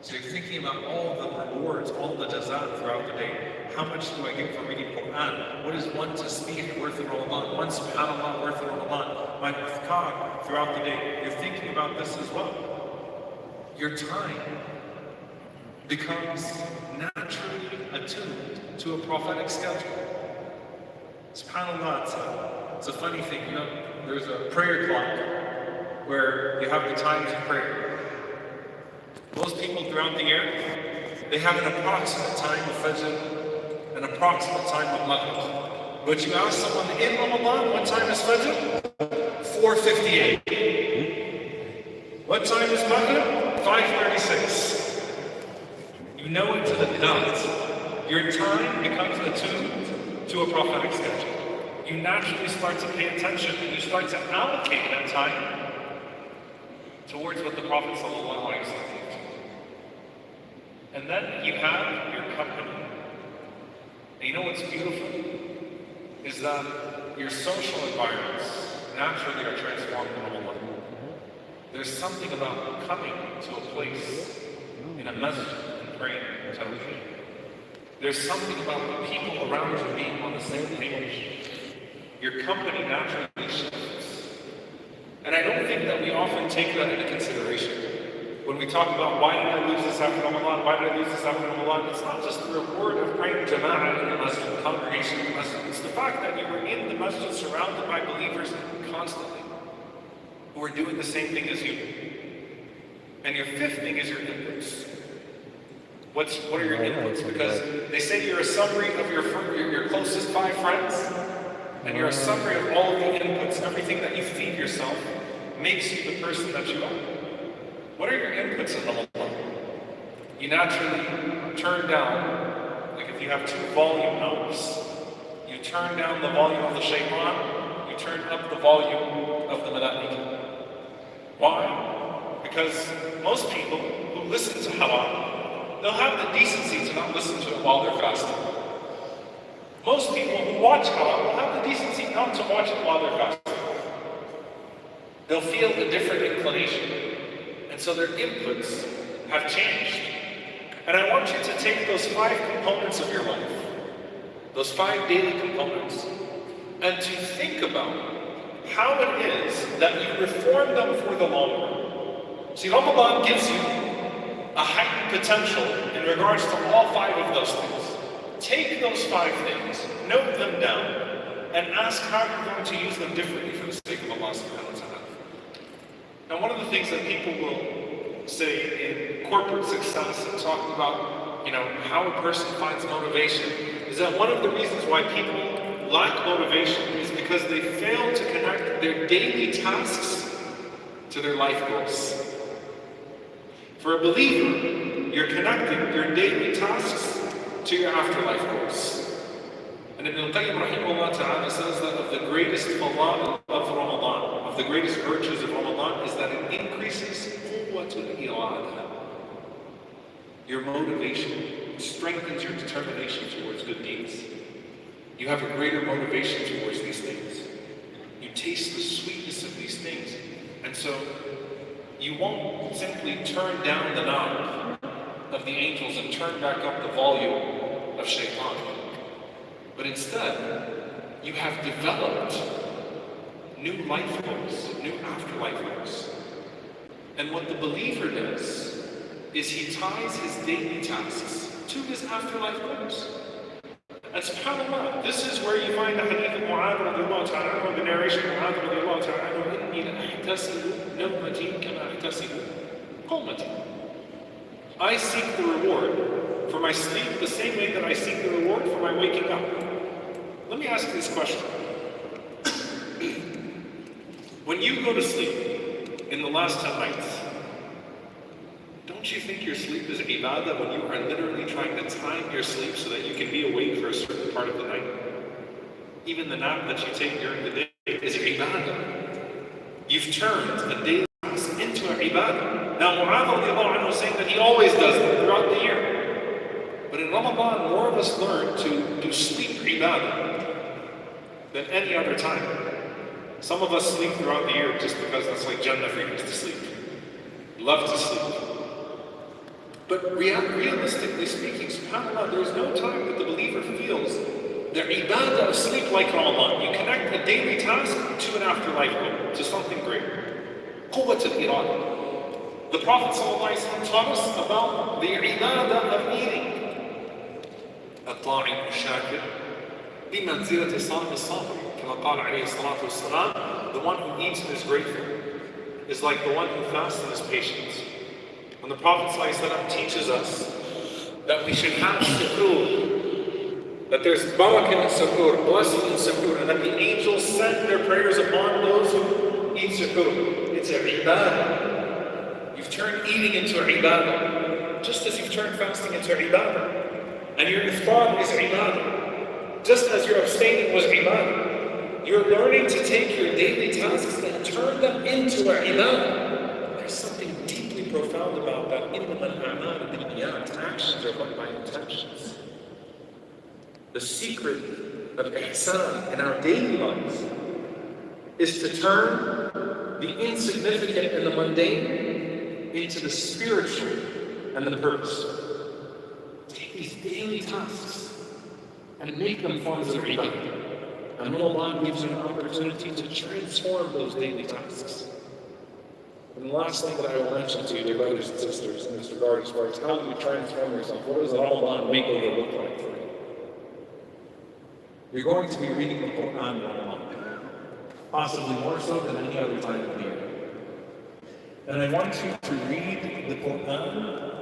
So you're thinking about all the rewards, all the jazat throughout the day. How much do I get for reading Quran? What is one tasbih worth in Ramadan? One subhanallah worth in Ramadan? My azkar throughout the day. You're thinking about this as well. Your time becomes naturally attuned to a prophetic schedule. SubhanAllah, it's a funny thing, you know, there's a prayer clock where you have the times of prayer. Most people throughout the year, they have an approximate time of Fajr, an approximate time of Maghrib. But you ask someone in Ramadan, what time is Fajr? 4:58. What time is Maghrib? 5:36. You know it to the dot. Your time becomes attuned to a prophetic schedule. You naturally start to pay attention and you start to allocate that time towards what the Prophet ﷺ teaches. And then you have your company. And you know what's beautiful? Is that your social environments naturally are transformed in Ramadan. There's something about coming to a place in a masjid and praying and television. There's something about the people around you being on the same page. Your company naturally shifts. And I don't think that we often take that into consideration. When we talk about why did I lose this after Ramadan, why did I lose this after Ramadan, it's not just the reward of praying jama'ah in the masjid, the congregation in the masjid. It's the fact that you were in the masjid surrounded by believers constantly who are doing the same thing as you. And your fifth thing is your inputs. What are your inputs? Because they say you're a summary of your closest 5 friends, and you're a summary of all of the inputs. Everything that you feed yourself makes you the person that you are. What are your inputs in Ramadan? You naturally turn down, like if you have 2 volume knobs, you turn down the volume of the shaitan, you turn up the volume of the malaika. Why? Because most people who listen to haram, they'll have the decency to not listen to it while they're fasting. Most people who watch haram will have the decency not to watch it while they're fasting. They'll feel a different inclination. And so their inputs have changed. And I want you to take those 5 components of your life, those 5 daily components, and to think about how it is that you reform them for the long run. See, Ramadan gives you a heightened potential in regards to all 5 of those things. Take those 5 things, note them down, and ask how you're going to use them differently for the sake of Allah subhanahu wa ta'ala. Now, one of the things that people will say in corporate success and talking about, you know, how a person finds motivation is that one of the reasons why people lack motivation is because they fail to connect their daily tasks to their life goals. For a believer, you're connecting your daily tasks to your afterlife goals. And Ibn al-Qayyim rahimahullah ta'ala says that of the greatest fawa'id of Ramadan, of the greatest virtues of Ramadan, is that it increases quwwatul irada. Your motivation strengthens your determination towards good deeds. You have a greater motivation towards these things. You taste the sweetness of these things. And so you won't simply turn down the knob of the angels and turn back up the volume of shaitan. But instead, you have developed new life goals, new afterlife goals. And what the believer does is he ties his daily tasks to his afterlife goals. And subhanAllah, this is where you find the hadith of Mu'adh radiallahu ta'ala anhu, the narration of Mu'adh radiallahu ta'ala anhu, إِنِّي لَأَحْتَسِبُ نَوْمَتِي كَمَا أَحْتَسِبُ قَوْمَتِي. I seek the reward for my sleep the same way that I seek the reward for my waking up. Let me ask you this question. When you go to sleep in the last 10 nights, don't you think your sleep is ibadah when you are literally trying to time your sleep so that you can be awake for a certain part of the night? Even the nap that you take during the day is ibadah. You've turned a daily task into an ibadah. Now, Mu'adh was saying that he always does that throughout the year. But in Ramadan, more of us learn to do sleep ibadah than any other time. Some of us sleep throughout the year just because that's like Jannah for you, to sleep. Love to sleep. But realistically speaking, subhanAllah, there is no time that the believer feels the ibadah of sleep like Ramadan. You connect a daily task to an afterlife goal, to something great. Quwwat al-irada. The Prophet ﷺ taught us about the ibadah of eating. الطاعم الشاكر بمنزلة الصائم الصابر كما قال عليه الصلاة والسلام. The one who eats and is grateful is like the one who fasts and is patient. And the Prophet ﷺ teaches us that we should have suhoor, that there's barakah in suhoor, blessing in suhoor, and that the angels send their prayers upon those who eat suhoor. It's an ibadah. You've turned eating into an ibadah, just as you've turned fasting into an ibadah. And your iftar is ibadah, just as your abstaining was ibadah. You're learning to take your daily tasks and turn them into an ibadah. There's something deeply profound about that. Actions are but by intentions. The secret of ihsan in our daily lives is to turn the insignificant and the mundane into the spiritual and the purpose. Take these daily tasks and make them forms of ibadah. And Allah gives you an opportunity to transform those daily tasks. And the last thing that I will mention to you, dear brothers and sisters, in this regard as far as how do you transform yourself? What does an Ramadan makeover look like for you? You're going to be reading the Quran in Ramadan, possibly more so than any other time of the year. And I want you to read the Quran